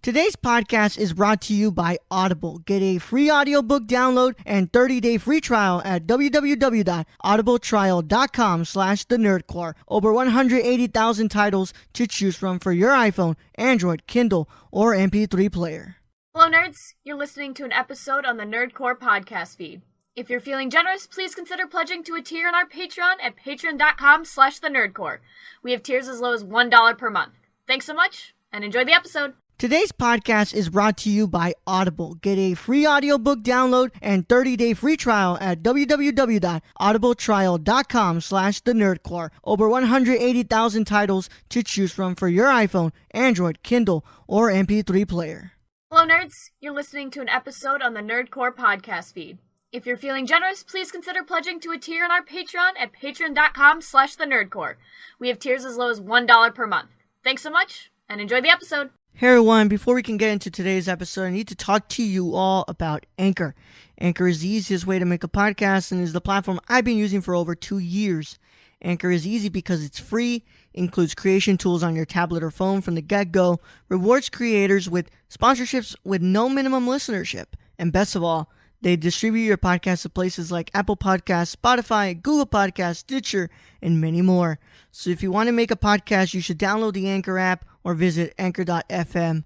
Today's podcast is brought to you by Audible. Get a free audiobook download and 30-day free trial at www.audibletrial.com/thenerdcore. Over 180,000 titles to choose from for your iPhone, Android, Kindle, or MP3 player. Hello, nerds. You're listening to an episode on the Nerdcore podcast feed. If you're feeling generous, please consider pledging to a tier on our Patreon at patreon.com/thenerdcore. We have tiers as low as $1 per month. Thanks so much, and enjoy the episode. Today's podcast is brought to you by Audible. Get a free audiobook download and 30-day free trial at www.audibletrial.com/thenerdcore. Over 180,000 titles to choose from for your iPhone, Android, Kindle, or MP3 player. Hello, nerds. You're listening to an episode on the Nerdcore podcast feed. If you're feeling generous, please consider pledging to a tier on our Patreon at patreon.com/thenerdcore. We have tiers as low as $1 per month. Thanks so much, and enjoy the episode. Hey everyone, before we can get into today's episode, I need to talk to you all about Anchor. Anchor is the easiest way to make a podcast and is the platform I've been using for over 2 years. Anchor is easy because it's free, includes creation tools on your tablet or phone from the get-go, rewards creators with sponsorships with no minimum listenership, and best of all, they distribute your podcast to places like Apple Podcasts, Spotify, Google Podcasts, Stitcher, and many more. So if you want to make a podcast, you should download the Anchor app or visit anchor.fm.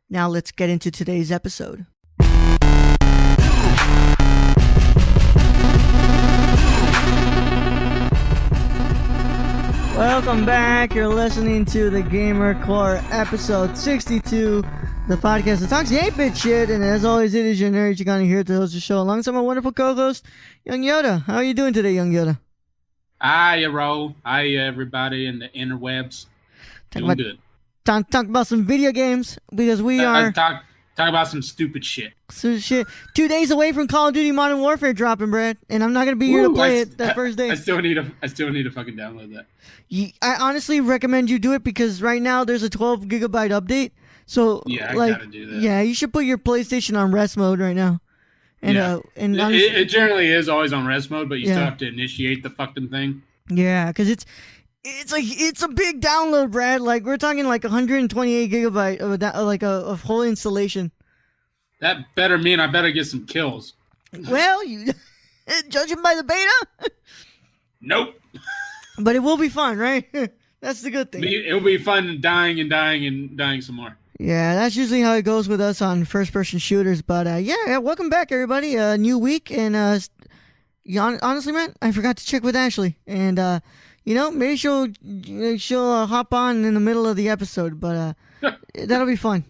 Now let's get into today's episode. Welcome back. You're listening to the Gamer Core episode 62. The podcast that talks the 8-bit shit, and as always, it is your nerd Chicano here to host the show alongside my wonderful co-host, Young Yoda. How are you doing today, Young Yoda? Hiya, Ro. Hiya, everybody in the interwebs. Doing good. Talk about some video games, because we are... Talk about some stupid shit. 2 days away from Call of Duty Modern Warfare dropping, Brad, and I'm not going to be here to play it that first day. I still need to fucking download that. I honestly recommend you do it, because right now there's a 12 gigabyte update. So, yeah, I gotta do that. Yeah, you should put your PlayStation on rest mode right now. And, and honestly, it generally is always on rest mode, but you still have to initiate the fucking thing. Yeah, because it's a big download, Brad. Like, we're talking like 128 gigabyte of a whole installation. That better mean I better get some kills. Well, you judging by the beta? Nope. But it will be fun, right? That's the good thing. It'll be fun dying some more. Yeah, that's usually how it goes with us on first-person shooters. But, welcome back, everybody. New week, and honestly, man, I forgot to check with Ashley. And, maybe she'll hop on in the middle of the episode, but that'll be fun.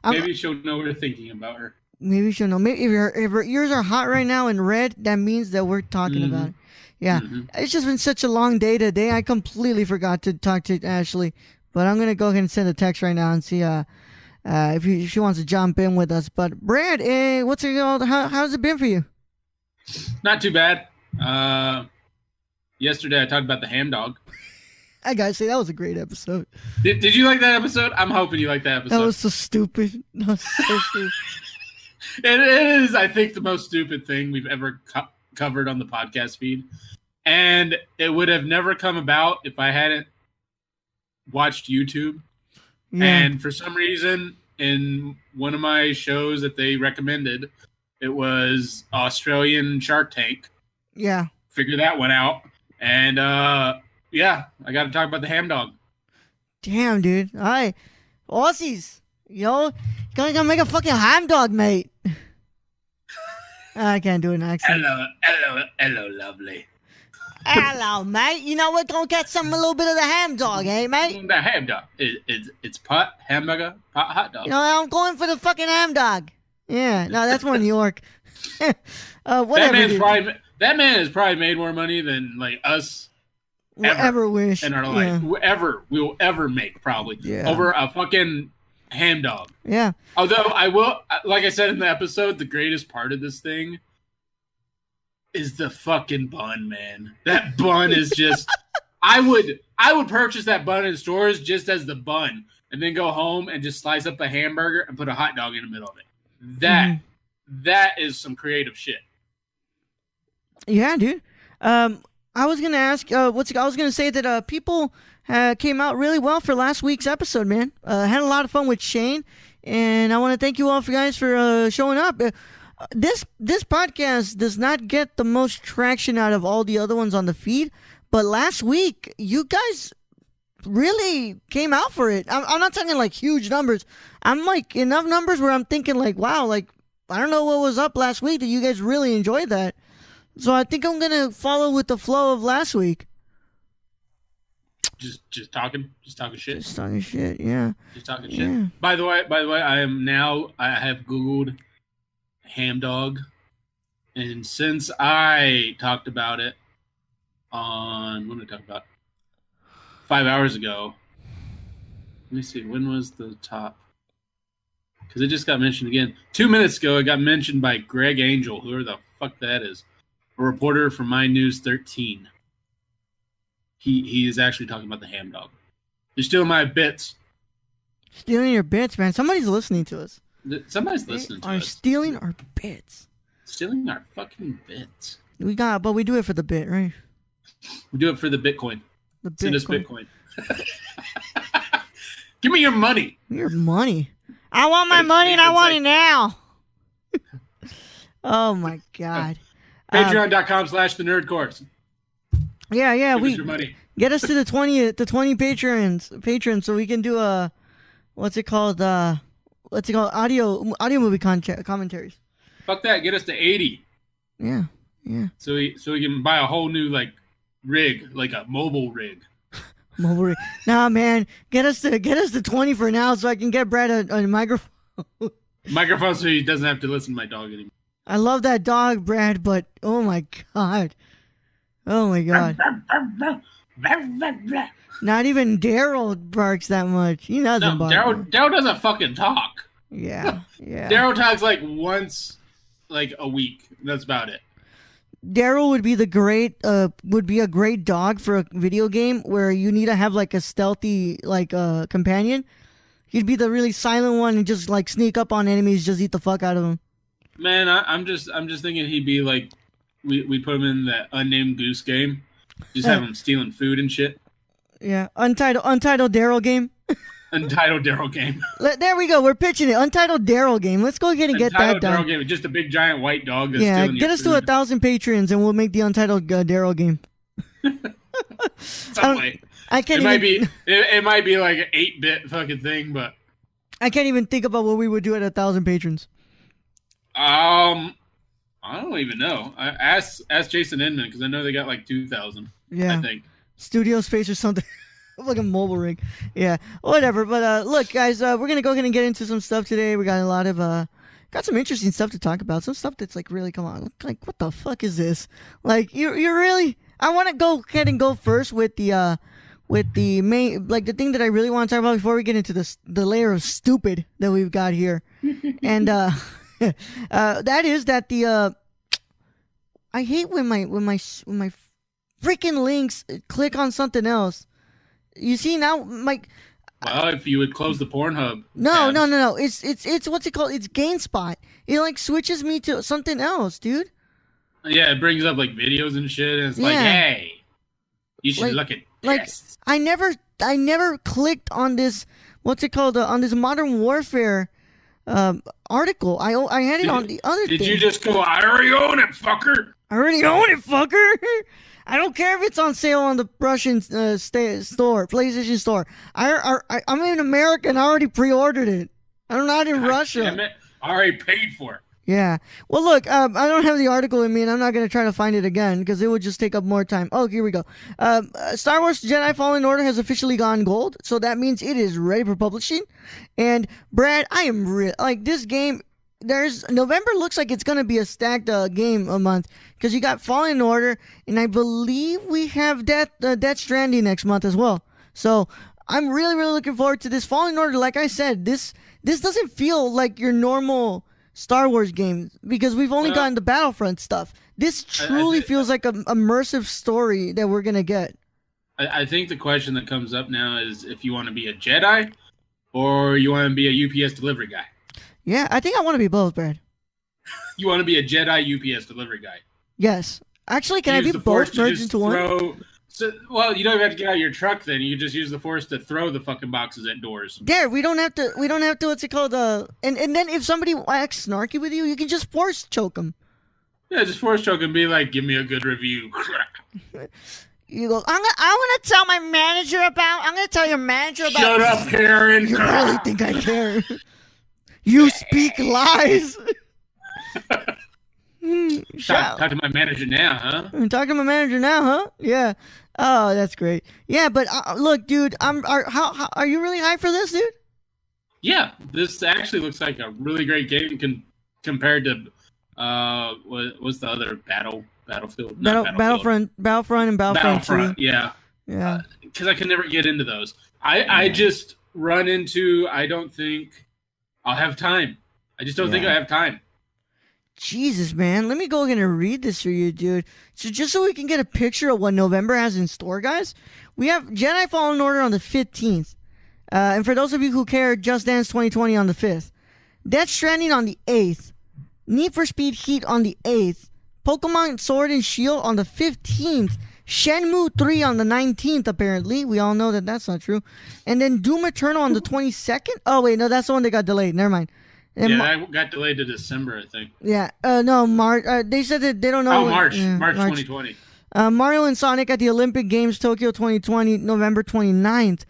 Maybe she'll know we're thinking about her. Maybe she'll know. Maybe if her ears are hot right now and red, that means that we're talking about it. Yeah, It's just been such a long day today. I completely forgot to talk to Ashley. But I'm going to go ahead and send a text right now and see if she wants to jump in with us. But, Brad, how's it been for you? Not too bad. Yesterday I talked about the ham dog. I got to say, that was a great episode. Did you like that episode? I'm hoping you liked that episode. That was so stupid. That was so stupid. It is, I think, the most stupid thing we've ever covered on the podcast feed. And it would have never come about if I hadn't watched YouTube. Yeah. And for some reason, in one of my shows that they recommended, it was Australian Shark Tank. Yeah. Figure that one out. And, I got to talk about the ham dog. Damn, dude. All right. Aussies. Gonna make a fucking ham dog, mate. I can't do an accent. Hello, lovely. Hello, mate. You know, we're going to get a little bit of the ham dog, eh, mate? The ham dog. It's pot, hamburger, pot, hot dog. I'm going for the fucking ham dog. Yeah, no, that's more New York. Whatever. That man has probably made more money than, like, us ever wish. In our life. Whoever we'll ever make, probably. Yeah. Over a fucking ham dog. Yeah. Although I will, like I said in the episode, the greatest part of this thing is the fucking bun, man. That bun is just I would purchase that bun in stores just as the bun and then go home and just slice up a hamburger and put a hot dog in the middle of it. That is some creative shit. Yeah, dude. I was gonna ask, I was gonna say that people came out really well for last week's episode, man. Had a lot of fun with Shane, And I want to thank you all for showing up. This podcast does not get the most traction out of all the other ones on the feed, but last week you guys really came out for it. I'm not talking like huge numbers. I'm like enough numbers where I'm thinking like, wow, like I don't know what was up last week that you guys really enjoyed that. So I think I'm gonna follow with the flow of last week. Just talking shit. Just talking shit, yeah. Just talking shit. By the way, I have Googled ham dog, and since I talked about it on when did I talk about 5 hours ago? Let me see, when was the top? Because it just got mentioned again 2 minutes ago. It got mentioned by Greg Angel, whoever the fuck that is, a reporter from My News 13. He is actually talking about the ham dog. You're stealing my bits. Stealing your bits, man. Somebody's listening to us. Somebody's listening to us. Are stealing our bits. Stealing our fucking bits. But we do it for the bit, right? We do it for the Bitcoin. Send us Bitcoin. Bitcoin. Give me your money. Your money. I want my money and I want it now. Oh my God. Patreon.com/the nerd course. Yeah. Give us your money. Get us to the 20 patrons so we can do what's it called audio movie commentaries. Fuck that. Get us to 80. Yeah. So we can buy a whole new rig, like a mobile rig. Mobile rig. Nah, man. Get us to 20 for now so I can get Brad a microphone. Microphone so he doesn't have to listen to my dog anymore. I love that dog, Brad, but oh my God. Oh my God. Not even Daryl barks that much. He doesn't bark. Daryl doesn't fucking talk. Yeah. Daryl talks once a week. That's about it. Daryl would be a great dog for a video game where you need to have a stealthy companion. He'd be the really silent one and just sneak up on enemies, just eat the fuck out of them. Man, I'm just thinking he'd be we put him in that unnamed goose game. Just have him stealing food and shit. Yeah, Untitled Daryl game. Untitled Daryl game. There we go. We're pitching it. Untitled Daryl game. Let's go ahead and get that done. Daryl game. Just a big giant white dog that's stealing your get us food. to 1,000 patrons and we'll make the Untitled Daryl game. I can't. It might be like an 8-bit fucking thing, but I can't even think about what we would do at 1,000 patrons. I don't even know. I ask Jason Inman because I know they got 2,000. Yeah, I think studio space or something. Like a mobile rig. Yeah, whatever. But look, guys, we're gonna go ahead and get into some stuff today. We got a lot of got some interesting stuff to talk about. Some stuff that's really, come on, what the fuck is this? You really? I want to go ahead and go first with the main, the thing that I really want to talk about before we get into the layer of stupid that we've got here, and that is that I hate when my freaking links click on something else. You see now, well, if you would close the Pornhub. No. It's what's it called? It's GameSpot. It switches me to something else, dude. Yeah, it brings up videos and shit, and it's hey, you should look at this. I never clicked on this. What's it called? On this Modern Warfare article. I had it on the other thing. Did you just go, I already own it, fucker? I don't care if it's on sale on the Russian PlayStation store. I'm in America and I already pre-ordered it. I'm not in Russia. Damn it. I already paid for it. Yeah. Well, look, I don't have the article in me, and I'm not going to try to find it again because it would just take up more time. Oh, here we go. Star Wars Jedi Fallen Order has officially gone gold, so that means it is ready for publishing. And Brad, I am this game. November looks like it's going to be a stacked game a month because you got Fallen Order, and I believe we have Death Stranding next month as well. So I'm really, really looking forward to this Fallen Order. Like I said, this doesn't feel like your normal Star Wars game because we've only gotten the Battlefront stuff. This truly feels like an immersive story that we're going to get. I think the question that comes up now is if you want to be a Jedi or you want to be a UPS delivery guy. Yeah, I think I want to be both, Brad. You want to be a Jedi UPS delivery guy? Yes. Actually, can I be both merged into one? So, well, you don't even have to get out of your truck. Then you just use the force to throw the fucking boxes at doors. There, we don't have to. What's it called? And then if somebody acts snarky with you, you can just force choke them. Yeah, just force choke and be like, "Give me a good review." You go. I'm gonna tell my manager about. I'm gonna tell your manager about. Shut up, Karen. You really think I care? You speak lies. Talk to my manager now, huh? Talk to my manager now, huh? Yeah. Oh, that's great. Yeah, but look, dude, are you really hyped for this, dude? Yeah, this actually looks like a really great game compared to what's the other Battlefield? Battlefront and Battlefront 2. Yeah. Yeah. Because I can never get into those. I just run into. I don't think I'll have time. I just don't think I have time. Jesus, man. Let me go ahead and read this for you, dude. So just so we can get a picture of what November has in store, guys, we have Jedi Fallen Order on the 15th. And for those of you who care, Just Dance 2020 on the 5th. Death Stranding on the 8th. Need for Speed Heat on the 8th. Pokemon Sword and Shield on the 15th. Shenmue 3 on the 19th, apparently. We all know that that's not true. And then Doom Eternal on the 22nd. Oh, wait, no, that's the one that got delayed. Never mind. And that got delayed to December, I think. Yeah. No, March. They said that they don't know. Oh, March 2020. Mario and Sonic at the Olympic Games Tokyo 2020, November 29th.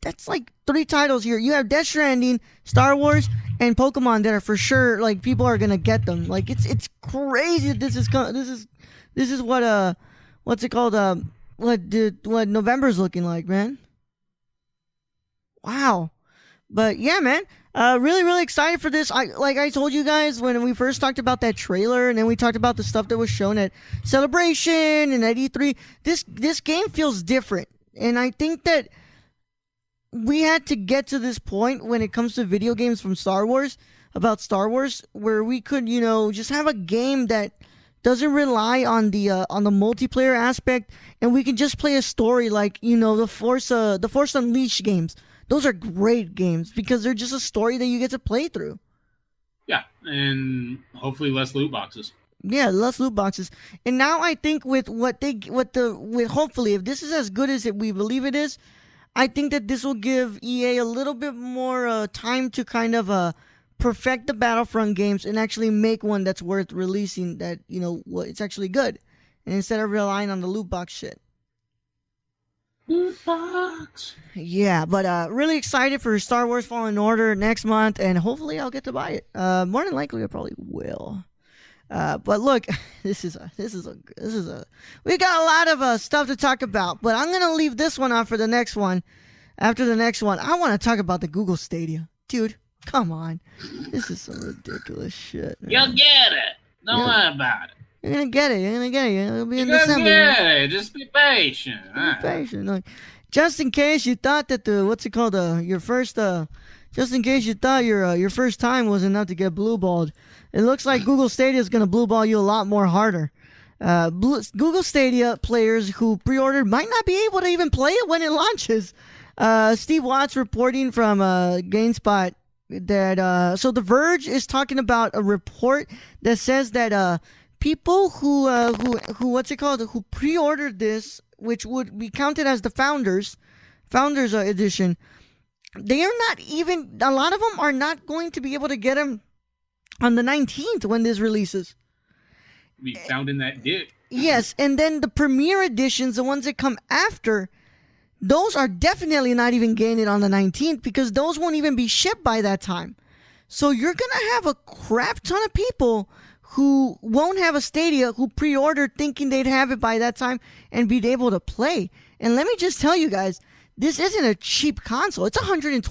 That's like 3 titles here. You have Death Stranding, Star Wars, and Pokemon that are for sure, like, people are gonna get them. Like, it's crazy. This is what what's it called? What November's looking like, man. Wow. But yeah, man. Really, really excited for this. I told you guys when we first talked about that trailer, and then we talked about the stuff that was shown at Celebration and at E3. This game feels different, and I think that we had to get to this point when it comes to video games from Star Wars, where we could, just have a game that doesn't rely on the multiplayer aspect, and we can just play a story like the Force Unleashed games. Those are great games because they're just a story that you get to play through. Yeah, and hopefully less loot boxes. Yeah, less loot boxes. And now I think with hopefully, if this is as good as we believe it is, I think that this will give EA a little bit more time to kind of perfect the Battlefront games and actually make one that's worth releasing. That it's actually good, and instead of relying on the loot box shit. Loot box. Yeah, but really excited for Star Wars Fallen Order next month, and hopefully I'll get to buy it. More than likely, I probably will. But look, this is a. We got a lot of stuff to talk about, but I'm gonna leave this one off for the next one. After the next one, I want to talk about the Google Stadia, dude. Come on, this is some ridiculous shit. Man. You'll get it. Don't worry about it. You're gonna get it. It'll be in You're December. Get it. Just be patient. Be patient. Look, just in case you thought that just in case you thought your first time was enough to get blue balled, it looks like Google Stadia is gonna blue ball you a lot more harder. Google Stadia players who pre-ordered might not be able to even play it when it launches. Steve Watts reporting from GameSpot that so The Verge is talking about a report that says that people who pre-ordered this, which would be counted as the founders edition, they are not even, a lot of them are not going to be able to get them on the 19th when this releases. Be found in that dick. Yes, and then the premiere editions, the ones that come after, those are definitely not even getting it on the 19th because those won't even be shipped by that time. So you're going to have a crap ton of people who won't have a Stadia, who pre-ordered thinking they'd have it by that time and be able to play. And let me just tell you guys, this isn't a cheap console. It's $129.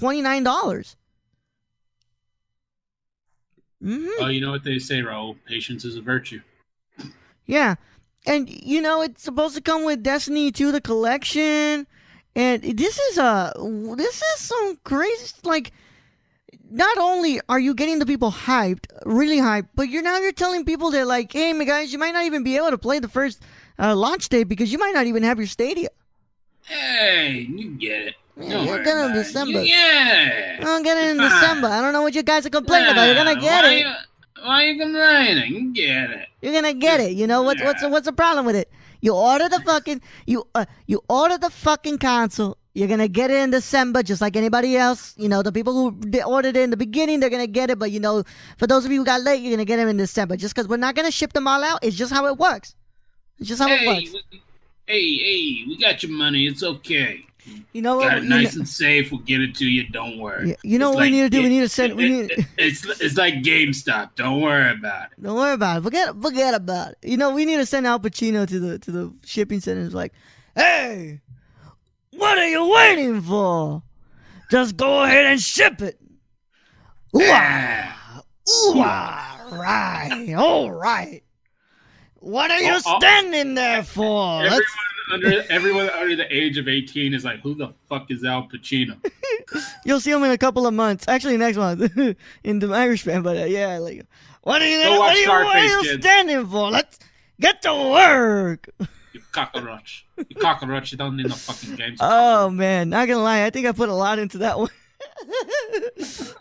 Mm-hmm. Oh, you know what they say, Raul? Patience is a virtue. Yeah. And, it's supposed to come with Destiny 2, the collection. And this is some crazy, like, not only are you getting the people hyped, really hyped, but you're telling people that, like, hey, my guys, you might not even be able to play the first launch day because you might not even have your Stadia. Hey, you get it. Yeah, you're gonna in December. Yeah. I'll get it in December. I don't know what you guys are complaining about. You're gonna get it. Why are you complaining? You get it. You're gonna get it. What's the problem with it? You order the fucking you order the fucking console. You're gonna get it in December, just like anybody else. You know, the people who ordered it in the beginning, they're gonna get it. But you know, for those of you who got late, you're gonna get them in December. Just because we're not gonna ship them all out, it's just how it works. It's just how it works. Hey, we got your money. It's okay. You know what? Got it nice and safe. We'll give it to you. Don't worry. You know what we need to do? We need to send. It's like GameStop. Don't worry about it. Don't worry about it. Forget about it. You know, we need to send Al Pacino to the shipping center. It's like, hey, what are you waiting for? Just go ahead and ship it. Ooh-ah. Right. All right. What are you standing there for? Everyone under the age of 18 is like, who the fuck is Al Pacino? You'll see him in a couple of months. Actually, next month in the Irishman. But yeah, like, what are you standing for? Let's get to work. You cockroach. You cockroach. You don't need no fucking games. Oh, man. Not gonna lie. I think I put a lot into that one.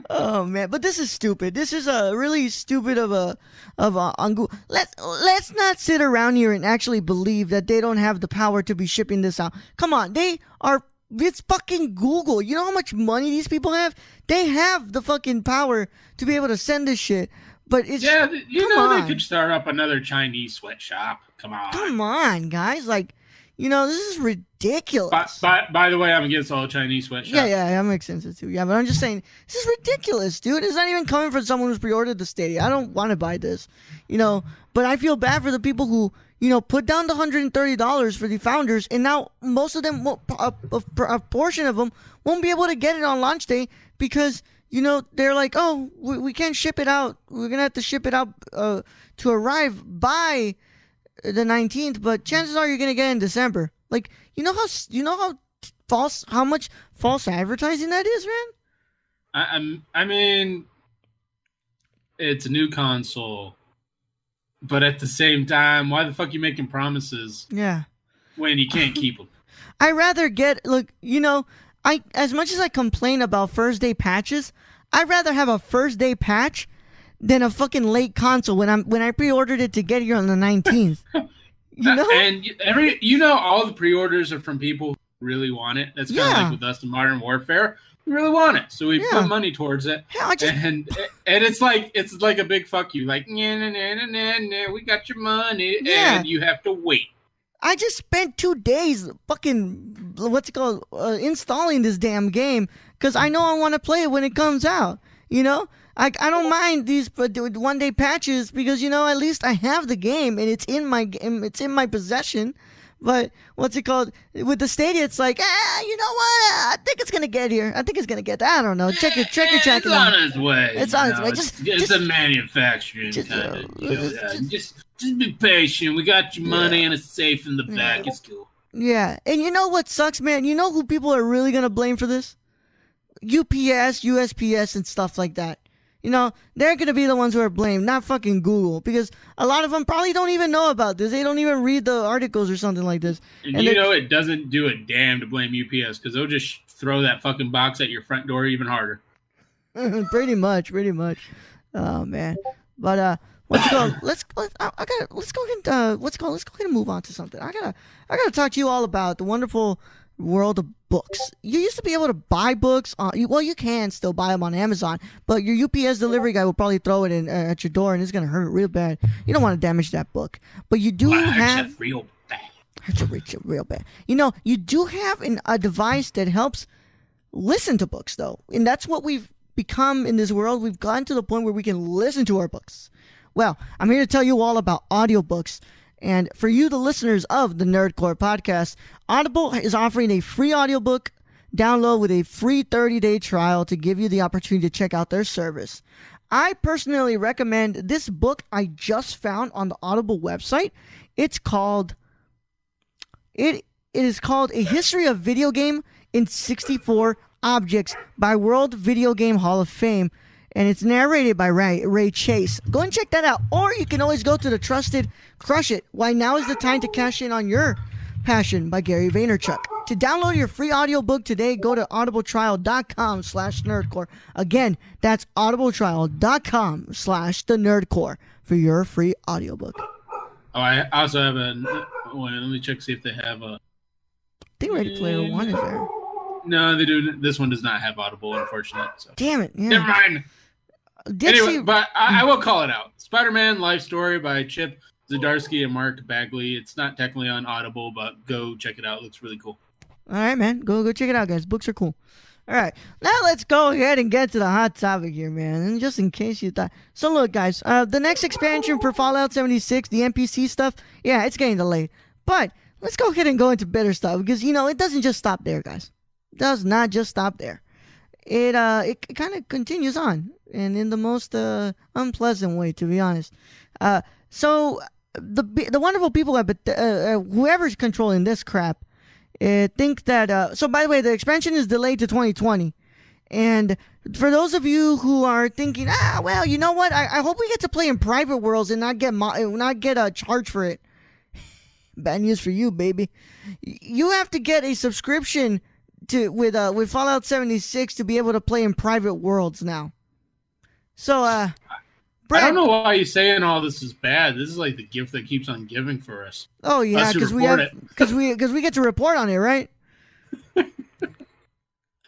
Oh, man. But this is stupid. This is a really stupid on Google. Let's not sit around here and actually believe that they don't have the power to be shipping this out. Come on. It's fucking Google. You know how much money these people have? They have the fucking power to be able to send this shit. But it's they could start up another Chinese sweatshop. Come on, guys. Like, you know, this is ridiculous. By the way, I'm against all Chinese sweatshops. Yeah, that makes sense too. Yeah, but I'm just saying, this is ridiculous, dude. It's not even coming from someone who's pre-ordered the Stadia. I don't want to buy this, you know. But I feel bad for the people who, you know, put down the $130 for the founders, and now most of them, a portion of them, won't be able to get it on launch day because, you know, they're like, oh, we can't ship it out. We're gonna have to ship it out to arrive by the 19th, but chances are you're gonna get it in December. Like, you know how much false advertising that is, man? I mean, it's a new console, but at the same time, why the fuck are you making promises? Yeah, when you can't keep them. I rather as much as I complain about first day patches, I'd rather have a first day patch than a fucking late console when I pre-ordered it to get here on the 19th. You know? And all the pre-orders are from people who really want it. That's kind of like with us in Modern Warfare. We really want it, so we put money towards it. Yeah, and it's like a big fuck you. Like, nah, we got your money, and you have to wait. I just spent 2 days fucking installing this damn game because I know I want to play it when it comes out. You know. I don't mind these 1 day patches because, you know, at least I have the game and it's in my possession. But with the Stadia, it's like, you know what? I think it's gonna get here. I think it's gonna get. I don't know. Check your It's on its way. It's on its way. It's a manufacturing kind of. Just be patient. We got your money and it's safe in the back. It's cool. Yeah, and you know what sucks, man? You know who people are really gonna blame for this? UPS, USPS, and stuff like that. You know, they're going to be the ones who are blamed, not fucking Google, because a lot of them probably don't even know about this. They don't even read the articles or something like this. And you know, it doesn't do a damn to blame UPS because they'll just throw that fucking box at your front door even harder. Pretty much. Oh, man. But, let's go ahead and move on to something. I gotta talk to you all about the wonderful world of books. You used to be able to buy books you can still buy them on Amazon, but your UPS delivery guy will probably throw it in at your door and it's gonna hurt real bad. You don't want to damage that book, but you do have real bad. Hurts real bad. You know, you do have a device that helps listen to books though, and that's what we've become in this world. We've gotten to the point where we can listen to our books. Well, I'm here to tell you all about audiobooks. And for you, the listeners of the Nerdcore podcast, Audible is offering a free audiobook download with a free 30-day trial to give you the opportunity to check out their service. I personally recommend this book I just found on the Audible website. It is called A History of Video Game in 64 Objects by World Video Game Hall of Fame. And it's narrated by Ray Chase. Go and check that out. Or you can always go to the trusted Crush It. Why Now is the Time to Cash In on Your Passion by Gary Vaynerchuk. To download your free audiobook today, go to audibletrial.com/nerdcore. Again, that's audibletrial.com/thenerdcore for your free audiobook. Oh, I also have Wait, let me check see if they have a. I think Ready Player One is there. No, they do. This one does not have Audible, unfortunately. So. Damn it! Yeah. Never mind. Anyway, but I will call it out. Spider-Man Life Story by Chip Zdarsky and Mark Bagley. It's not technically on Audible, but go check it out. It looks really cool. All right, man. Go check it out, guys. Books are cool. All right. Now let's go ahead and get to the hot topic here, man. And just in case you thought. So look, guys. The next expansion for Fallout 76, the NPC stuff, yeah, it's getting delayed. But let's go ahead and go into better stuff because, it doesn't just stop there, guys. It does not just stop there. It kind of continues on, and in the most unpleasant way, to be honest. So the wonderful people at whoever's controlling this crap think that. So by the way, the expansion is delayed to 2020, and for those of you who are thinking, well, you know what? I hope we get to play in private worlds and not get charged for it. Bad news for you, baby. You have to get a subscription with Fallout 76 to be able to play in private worlds now. So, Brad, I don't know why you're saying all this is bad. This is like the gift that keeps on giving for us. Oh yeah, because we get to report on it, right?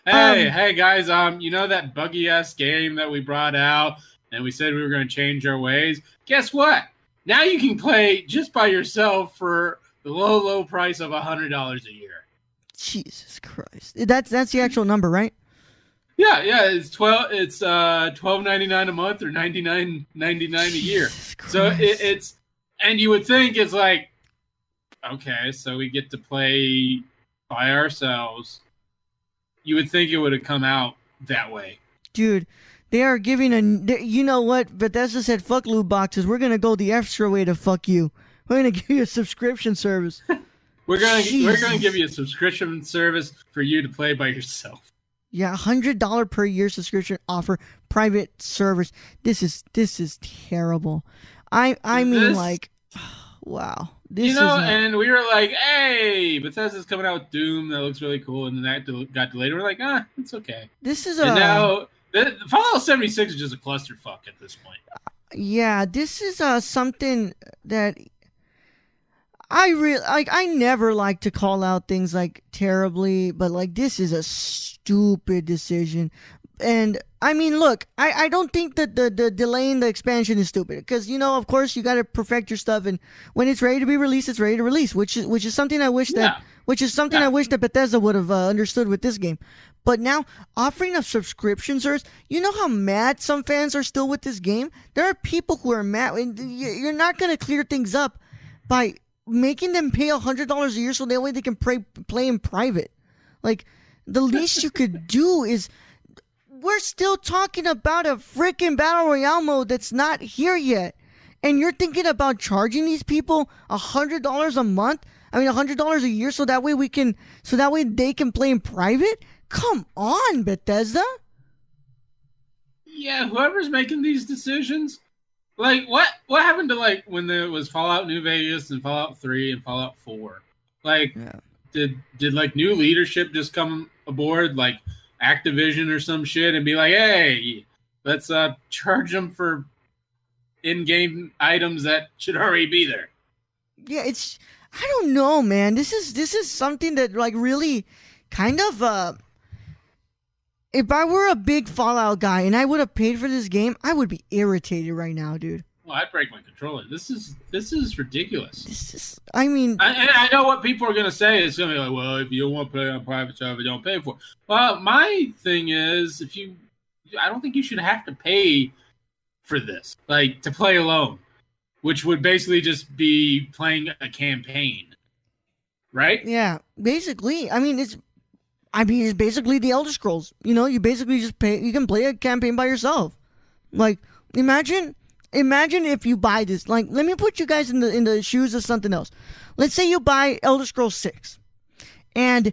Hey guys, you know that buggy ass game that we brought out and we said we were going to change our ways? Guess what? Now you can play just by yourself for the low price of $100 a year. Jesus Christ. That's the actual number, right? Yeah, it's $12.99 a month or $99.99 a year. So it's and you would think it's like, okay, so we get to play by ourselves. You would think it would have come out that way. Dude, they are giving you know what? Bethesda said, fuck loot boxes. We're going to go the extra way to fuck you. We're going to give you a subscription service. We're gonna give you a subscription service for you to play by yourself. Yeah, $100 per year subscription offer, private servers. This is terrible. I mean, wow. And we were like, hey, Bethesda's coming out with Doom that looks really cool, and then that got delayed. We're like, it's okay. And now Fallout 76 is just a clusterfuck at this point. Yeah, this is something that. I never like to call out things terribly, but this is a stupid decision. And I mean, look, I don't think that the delaying the expansion is stupid because, of course you got to perfect your stuff. And when it's ready to be released, it's ready to release, which is something I wish I wish that Bethesda would have understood with this game. But now offering a subscription service, you know how mad some fans are still with this game? There are people who are mad. You're not going to clear things up by making them pay $100 a year so that way they can play in private. The least you could do is, we're still talking about a freaking battle royale mode that's not here yet, and you're thinking about charging these people $100 a month? I mean, $100 a year so that way they can play in private? Come on, Bethesda. Yeah, whoever's making these decisions. What happened to when there was Fallout New Vegas and Fallout 3 and Fallout 4? Did new leadership just come aboard Activision or some shit and be like, hey, let's charge them for in-game items that should already be there? Yeah, I don't know, man. This is something that really kind of if I were a big Fallout guy and I would have paid for this game, I would be irritated right now, dude. Well, I'd break my controller. This is ridiculous. I know what people are going to say. It's going to be like, well, if you don't want to play on private server, don't pay for it. Well, my thing is, I don't think you should have to pay for this, to play alone, which would basically just be playing a campaign, right? Yeah, basically. It's basically the Elder Scrolls. You basically just pay. You can play a campaign by yourself. Imagine if you buy this. Let me put you guys in the shoes of something else. Let's say you buy Elder Scrolls 6, and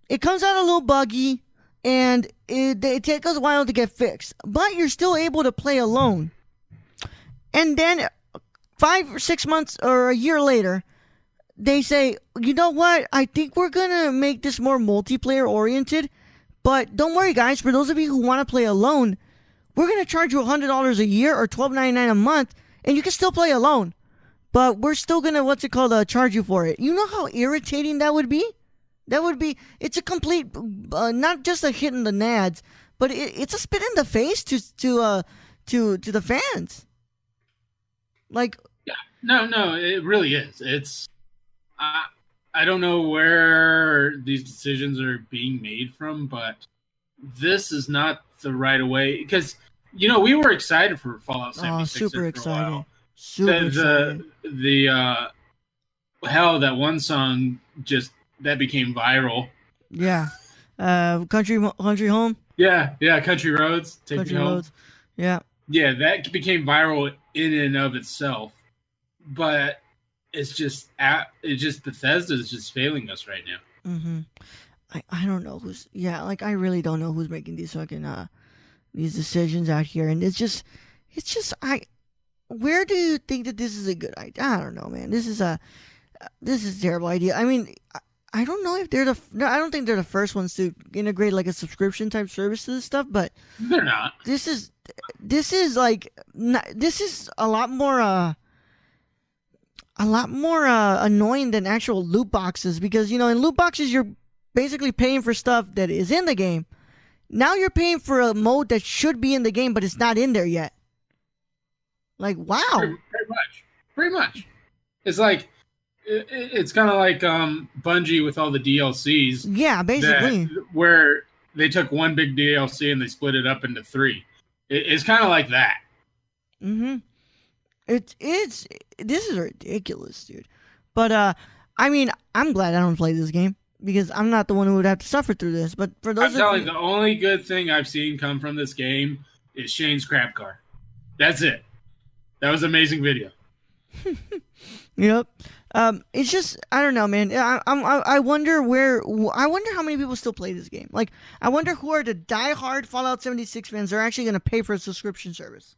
it comes out a little buggy, and it takes a while to get fixed, but you're still able to play alone. And then 5 or 6 months or a year later, they say, you know what? I think we're going to make this more multiplayer oriented. But don't worry, guys. For those of you who want to play alone, we're going to charge you $100 a year or $12.99 a month, and you can still play alone. but we're still gonna charge you for it. You know how irritating that would be? It's a complete, not just a hit in the nads, but it's a spit in the face to the fans. Like, yeah, no, it really is. It's, I don't know where these decisions are being made from, but this is not the right way. Because, we were excited for Fallout 76. Super excited. Hell, that one song that became viral. Yeah. Country Home. Yeah, Country Roads. Take Country Me Home. Roads. Yeah. Yeah, that became viral in and of itself. But it's just Bethesda is just failing us right now. Mm-hmm. I don't know I really don't know who's making these fucking these decisions out here, and it's just where do you think that this is a good idea? I don't know, man. This is a terrible idea. I mean, I don't know if I don't think they're the first ones to integrate like a subscription type service to this stuff, but they're not. This is a lot more annoying than actual loot boxes, because in loot boxes you're basically paying for stuff that is in the game. Now you're paying for a mode that should be in the game, but it's not in there yet. Like, wow. Pretty much. It's like, it's kind of like Bungie with all the DLCs. Yeah, basically. Where they took one big DLC and they split it up into 3. It's kind of like that. Mm-hmm. This is ridiculous, dude. But, I mean, I'm glad I don't play this game, because I'm not the one who would have to suffer through this. But for those I'm telling you, the only good thing I've seen come from this game is Shane's crab car. That's it. That was an amazing video. Yep. It's just, I don't know, man. I wonder how many people still play this game. Like, I wonder who are the diehard Fallout 76 fans that are actually going to pay for a subscription service.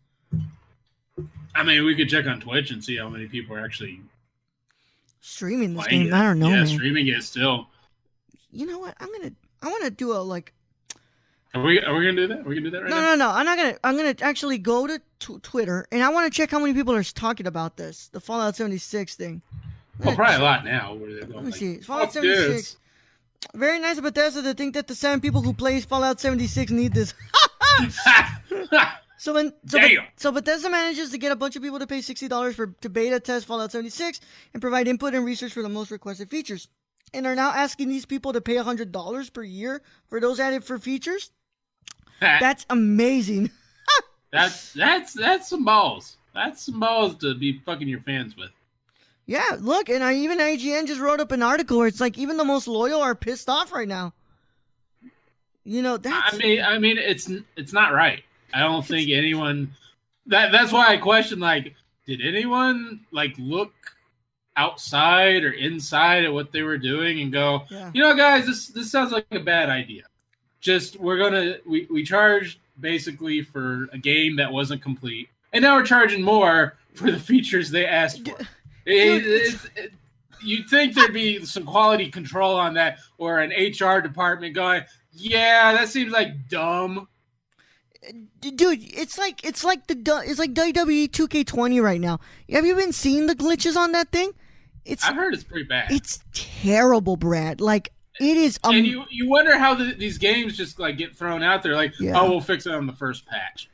I mean, we could check on Twitch and see how many people are actually streaming this game. I don't know, man. Streaming it still. You know what? I want to do a, like... Are we gonna do that? Are we gonna do that right now? No. I'm gonna actually go to Twitter, and I want to check how many people are talking about this, the Fallout 76 thing. Well, probably a lot now. Where they're going, let me see. Fallout 76. This. Very nice of Bethesda to think that the 7 people who play Fallout 76 need this. So Bethesda manages to get a bunch of people to pay $60 to beta test Fallout 76 and provide input and research for the most requested features, and are now asking these people to pay $100 per year for those added for features. That's amazing. That's some balls. That's some balls to be fucking your fans with. Yeah, look, and even IGN just wrote up an article where it's like even the most loyal are pissed off right now. That's... I mean, it's not right. I don't think anyone. That's why I question. Like, did anyone look outside or inside at what they were doing and go, guys, this sounds like a bad idea. Just we charged basically for a game that wasn't complete, and now we're charging more for the features they asked for. You'd think there'd be some quality control on that, or an HR department going, yeah, that seems like dumb. Dude, it's like WWE 2K20 right now. Have you been seeing the glitches on that thing? I've heard it's pretty bad. It's terrible, Brad. Like, it is. And you wonder how these games just get thrown out there. Like, oh, we'll fix it on the first patch.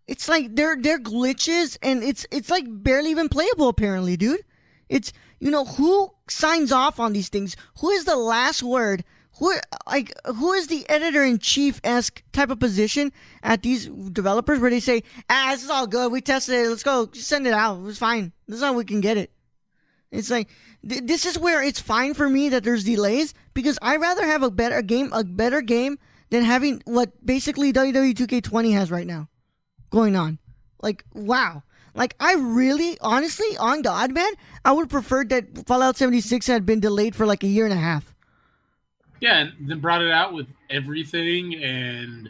It's like they're glitches, and it's like barely even playable. Apparently, dude. It's who signs off on these things? Who is the last word? Who is the editor-in-chief-esque type of position at these developers where they say, this is all good. We tested it. Let's go. Just send it out. It was fine. This is how we can get it. It's like, this is where it's fine for me that there's delays, because I'd rather have a better game than having what basically WWE 2K20 has right now going on. Like, wow. Like, I really, honestly, on God, man, I would prefer that Fallout 76 had been delayed for like a year and a half. Yeah, and then brought it out with everything, and,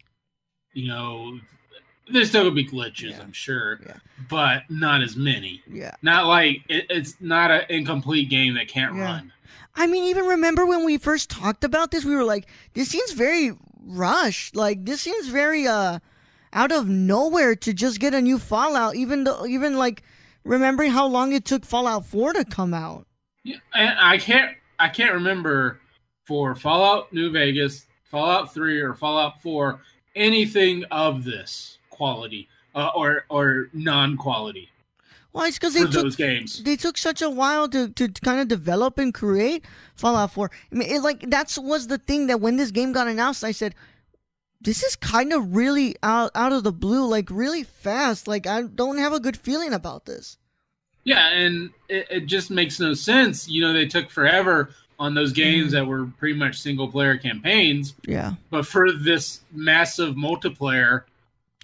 there's still going to be glitches, I'm sure, but not as many. Yeah. Not like, it's not an incomplete game that can't run. I mean, even remember when we first talked about this, we were like, this seems very rushed. Like, this seems very, out of nowhere to just get a new Fallout, even remembering how long it took Fallout 4 to come out. Yeah, and I can't remember for Fallout New Vegas, Fallout 3, or Fallout 4 anything of this quality or non-quality. Well, it's because those games. They took such a while to kind of develop and create Fallout 4. I mean, that was the thing that when this game got announced, I said, this is kind of really out of the blue, like really fast. Like, I don't have a good feeling about this. Yeah, and it just makes no sense. You know, they took forever on those games that were pretty much single-player campaigns. Yeah. But for this massive multiplayer,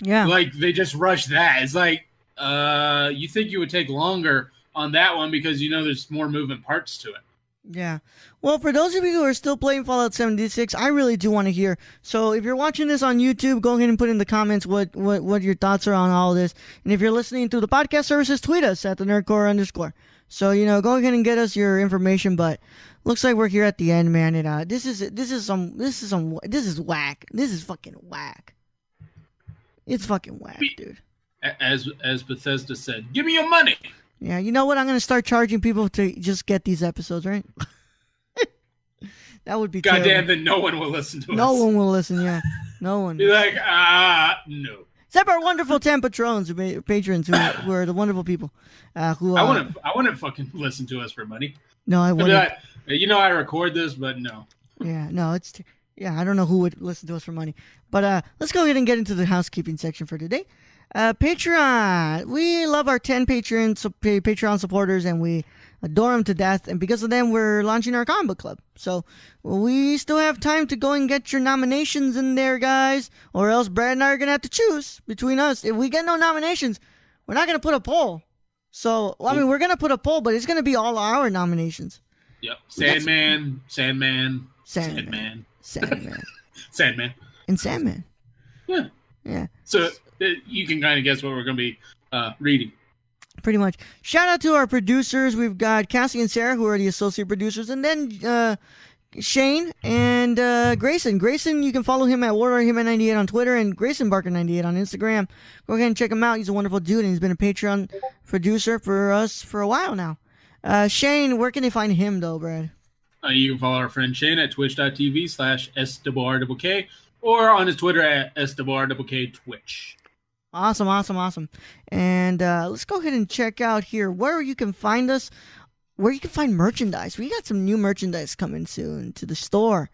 like, they just rushed that. It's like, you think you would take longer on that one because you know there's more moving parts to it. Yeah. Well, for those of you who are still playing Fallout 76, I really do want to hear. So if you're watching this on YouTube, go ahead and put in the comments what your thoughts are on all of this. And if you're listening through the podcast services, tweet us at _. So, you know, go ahead and get us your information. But looks like we're here at the end, man. And this is whack. This is fucking whack. It's fucking whack, dude. As Bethesda said, give me your money. Yeah, you know what? I'm going to start charging people to just get these episodes, right? That would be goddamn, then no one will listen to us. No one will listen, yeah. No one. Be like, no. Except our wonderful 10 patrons, patrons, who are the wonderful people. I wouldn't fucking listen to us for money. No, I wouldn't. Like, you know, I record this, but no. Yeah, no, I don't know who would listen to us for money. But let's go ahead and get into the housekeeping section for today. Patreon. We love our 10 Patreon supporters, and we adore them to death. And because of them, we're launching our comic book club. So we still have time to go and get your nominations in there, guys. Or else Brad and I are going to have to choose between us. If we get no nominations, we're not going to put a poll. So, I mean, we're going to put a poll, but it's going to be all our nominations. Yep. Sandman. Sandman. And Sandman. Yeah. Yeah. So you can kind of guess what we're going to be reading. Pretty much. Shout out to our producers. We've got Cassie and Sarah, who are the associate producers, and then Shane and Grayson. Grayson, you can follow him at WarriorHitman98 on Twitter and GraysonBarker98 on Instagram. Go ahead and check him out. He's a wonderful dude, and he's been a Patreon producer for us for a while now. Shane, where can they find him, though, Brad? You can follow our friend Shane at twitch.tv/SWRKK or on his Twitter at SWRKK Twitch. Awesome. And let's go ahead and check out here where you can find us, where you can find merchandise. We got some new merchandise coming soon to the store.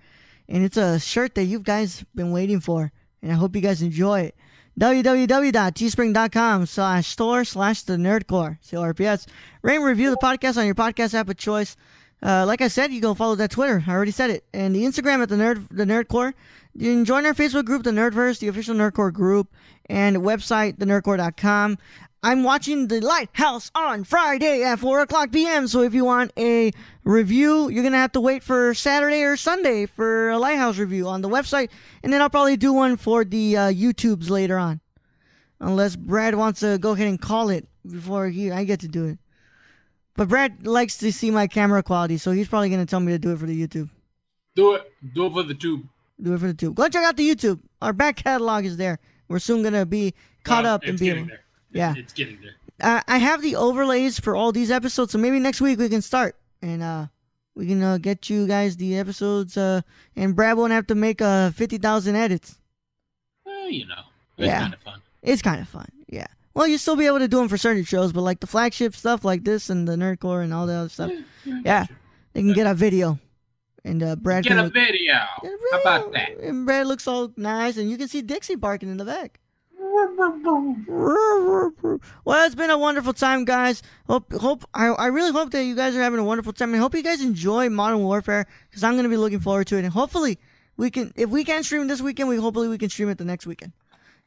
And it's a shirt that you guys been waiting for. And I hope you guys enjoy it. www.teespring.com/store/thenerdcore. CLRPS. Rate and review the podcast on your podcast app of choice. Like I said, you go follow that Twitter. I already said it. And the Instagram at the Nerdcore. You can join our Facebook group, the Nerdverse, the official Nerdcore group, and website, thenerdcore.com. I'm watching The Lighthouse on Friday at 4 o'clock p.m. So if you want a review, you're going to have to wait for Saturday or Sunday for a Lighthouse review on the website. And then I'll probably do one for the YouTubes later on. Unless Brad wants to go ahead and call it before I get to do it. But Brad likes to see my camera quality, so he's probably going to tell me to do it for the YouTube. Do it for the tube. Do it for the tube. Go check out the YouTube. Our back catalog is there. We're soon going to be caught up and be able. There. Yeah. It's getting there. I have the overlays for all these episodes, so maybe next week we can start. And we can get you guys the episodes. And Brad won't have to make 50,000 edits. You know. It's kind of fun. It's kind of fun, yeah. Well, you'll still be able to do them for certain shows, but like the flagship stuff like this and the Nerdcore and all the other stuff, yeah, they can get a video. And Brad get a video. How about that? And Brad looks all nice, and you can see Dixie barking in the back. Well, it's been a wonderful time, guys. I really hope that you guys are having a wonderful time. I hope you guys enjoy Modern Warfare, because I'm going to be looking forward to it. And hopefully, if we can't stream this weekend, hopefully we can stream it the next weekend.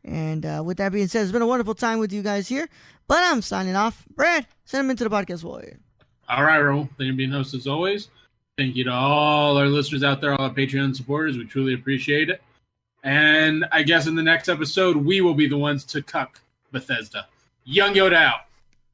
And with that being said, it's been a wonderful time with you guys here. But I'm signing off. Brad, send him into the podcast warrior. All right, Raul. Thank you for being host as always. Thank you to all our listeners out there, all our Patreon supporters. We truly appreciate it. And I guess in the next episode, we will be the ones to cuck Bethesda. Young Yoda out.